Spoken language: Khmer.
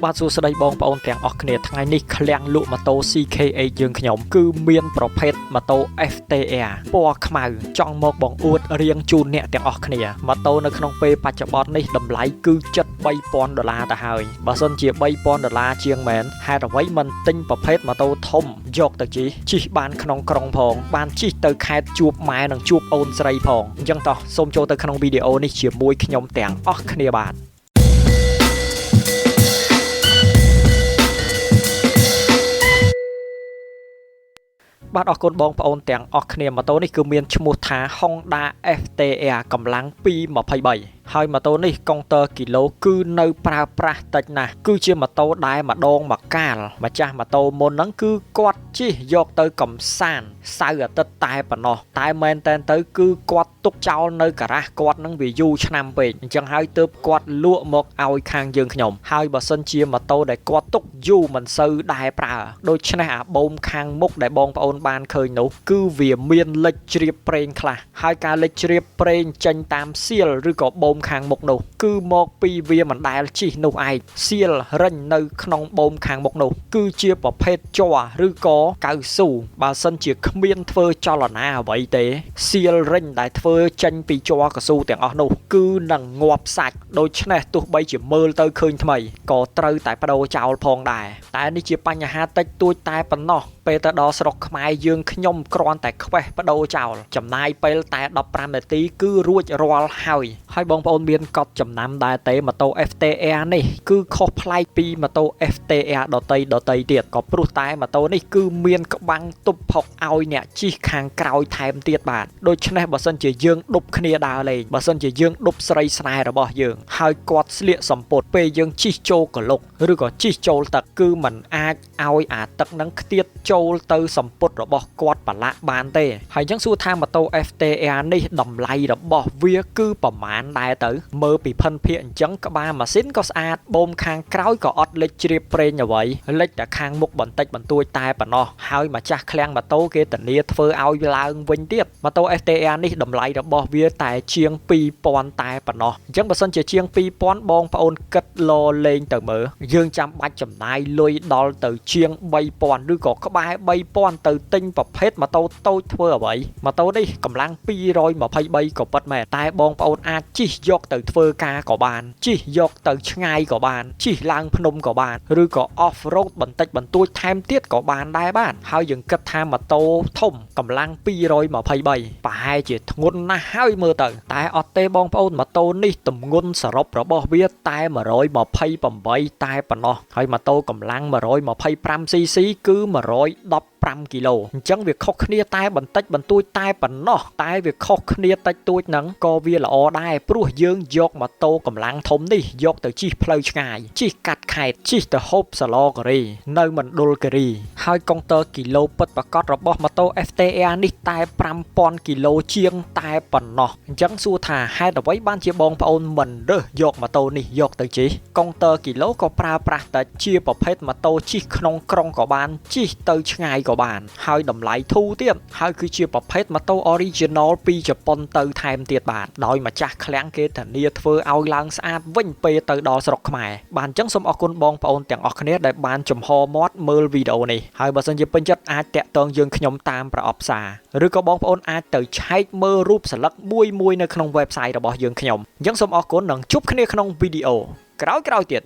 បាទសួស្តីបងប្អូនទាំងអស់គ្នាថ្ងៃនេះឃ្លាំងលក់ម៉ូតូ CKA យើងខ្ញុំគឺមានប្រភេទម៉ូតូ FTR ពណ៌ខ្មៅចង់មកបង្អួតរៀងជូនអ្នកទាំងអស់គ្នាម៉ូតូនៅក្នុងពេលបច្ចុប្បន្ននេះតម្លៃគឺ$3000ទៅហើយបើសិនជា$3000ជាងមែនហេតុអ្វីមិនទិញប្រភេទម៉ូតូធំយកទៅជិះបានក្នុងក្រុងផងបានជិះទៅខេត្តជួបម៉ែនិងជួបអូនស្រីផងអញ្ចឹងតោះសូមចូលទៅក្នុងវីដេអូនេះជាមួយខ្ញុំទាំងអស់គ្នាបាទបាទអរគុណបងប្អូនទាំងអស់គ្នាម៉ូតូនេះគឺមានឈ្មោះថា Honda FTR កម្លាំង223ហើយម៉ូតូនេះកុងទ័រគីឡូគឺនៅប្រើប្រាស់តិចណាស់គឺជាម៉ូតូដែលម្ដងមកកាលម្ចាស់ម៉ូតូមុនហ្នឹងគឺគាត់ជិះយកទៅកំសាន្តសៅរ៍អាទិត្យតែប៉ុណ្ណោះតែមែនតែនទៅគឺគាត់ទុកចោលនៅការ៉ាសគាត់នឹងវាយូរឆ្នាំពេកអញ្ចឹងហើយទើបគាត់លក់មកឲ្យខាងយើងខ្ញុំហើយបើសិនជាម៉ូតូដែលគាត់ទុកយូរមិនសូវដែរប្រើដូច្នេះអាបូមខាងមុខដែលបងប្អូនបានឃើញនោះគឺវាមានលេចជ្រាបប្រេងខ្លះហើយការលេចជ្រាបប្រេងចេញតាមសៀលឬក៏បូមខាងមុខនោះគឺមកពីវាមិនដែលជិះនោះឯងសៀលរិញនៅក្នុងបូមខាងមុខនោះគឺជាប្រភេទជ័រឬក៏កៅស៊ូបើសិនជាគ្មានធ្វើចលនាអ្វីទេសៀលរិញដែលធ្វើចេញពីជ័រកៅស៊ូទាំងអស់នោះគឺនឹងងាប់សាច់ដូច្នេះទោះបីជាមើលទៅឃើញថ្មីក៏ត្រូវតែបដូរចោលផងដែរតែនេះជាបញ្ហាតិចតួចតែប៉ុណ្ណោះពេលទៅដល់ស្រុកខ្មែរយើងខ្ញុំគ្រាន់តែខ្វេះបដូរចោលចំណាយពេលតែ15នាទីគឺរួចរាល់ហើយបងប្អូនមានកត់ចំណាំដែរទេម៉ូតូ FTR នេះគឺខុសប្លែកពីម៉ូតូ FTR ដតីទៀតក៏ព្រោះតែម៉ូតូនេះគឺមានក្បាំងទប់ផុកឲ្យអ្នកជិះខាងក្រោយថែមទៀតបាទដូច្នេះបើសិនជាយើងដប់គ្នាដើរលេងបើសិនជាយើងដប់ស្រីស្នេហ៍របស់យើងហើយគាត់ស្លៀកសំពត់ពេលយើងជិះចូលកលុកឬក៏ជិះចូលទឹកគឺมันអាចឲ្យអាទឹកនឹងខ្ទាតចូលទៅសំពត់របស់គាត់ប្រឡាក់បានទេហើយអញ្ចឹងសួរថាម៉ូតូ FTR នេះតម្លៃរបស់វាគឺប្រមាណដែរទៅមើលពីភិនភាគអញ្ចឹងក្បាលម៉ាស៊ីនក៏ស្អាតបូមខាងក្រោយក៏អត់លេចជ្រាបប្រេងអ្វីលេចតែខាងមុខបន្តិចបន្តួចតែប៉ុណ្ណោះហើយម្ចាស់ឃ្លាំងម៉ូតូគេធានាធ្វើឲ្យឡើងវិញទៀតម៉ូតូ FTR នេះតម្លៃរបស់វាតែជាង2000តែប៉ុណ្ណោះអញ្ចឹងបើសិនជាជាង2000បងប្អូនគិតលលេងទៅមើលយើងចាំបាច់ចំណាយលុយដល់ទៅជាង3000ឬក៏ក្បែរ3000ទៅទិញប្រភេទម៉ូតូតូចធ្វើអ្វីម៉ូតូនេះកម្លាំង223ក៏ពិតមែនតែបងប្អូនអាចជិះយកទៅធ្វើការក៏បានជិះយកទៅឆ្ងាយក៏បានជិះឡើងភ្នំក៏បានឬក៏ off road បន្តិចបន្តួចថែមទៀតក៏បានដែរបាទហើយយើងគិតថាម៉ូតូធំកម្លាំង223ប្រហែលជាធ្ងន់ណាស់ហើយមើលទៅតែអត់ទេបងប្អូនម៉ូតូនេះទម្ងន់សរុបរបស់វាតែ128តែប៉ុណ្ណោះហើយម៉ូតូកម្លាំង 125cc គឺ115គីឡូអញ្ចឹងវាខុសគ្នាតែបន្តិចបន្តួចតែប៉ុណ្ណោះតែវាខុសគ្នាតិចតួចហ្នឹងក៏វាល្អដែរព្រោះយើងយកម៉ូតូកម្លាំងធំនេះយកទៅជិះផ្លូវឆ្ងាយជិះកាត់ខេត្តជិះទៅហូបសាឡកូរ៉េនៅមណ្ឌលគិរីហើយកុងទ័រគីឡូពិតប្រាកដរបស់ម៉ូតូ FTR នេះតែ5000គីឡូជាងតែប៉ុណ្ណោះអញ្ចឹងសួរថាហេតុអ្វីបានជាបងប្អូនមិនរើសយកម៉ូតូនេះយកទៅជិះកុងទ័រគីឡូក៏ប្រើប្រាស់តែជាប្រភេទម៉ូតូជិះក្នុងក្រុងក៏បានជិះទៅឆ្ងាយក៏បានហើយតម្លៃធូរទៀតហើយគឺជាប្រភេទម៉ូតូ original ពីជប៉ុនទៅថែមទៀតបាទដោយម្ចាស់ឃ្លាំងគេធានាធ្វើឲ្យឡើងស្អាតវិញពេលទៅដល់ស្រុកខ្មែរបាទអញ្ចឹងសូមអរគុណបងប្អូនទាំងអស់គ្នាដែលបានចំហមាត់មើលវីដេអូនេះហើយបើសិនជាពេញចិត្តអាចតាក់ទងយើងខ្ញុំតាមប្រអប់សារឬក៏បងប្អូនអាចទៅឆែកមើលរូបស្លឹកមួយនៅក្នុង website របស់យើងខ្ញុំអញ្ចឹងសូមអរគុណនិងជួបគ្នាក្នុងវីដេអូក្រោយទៀត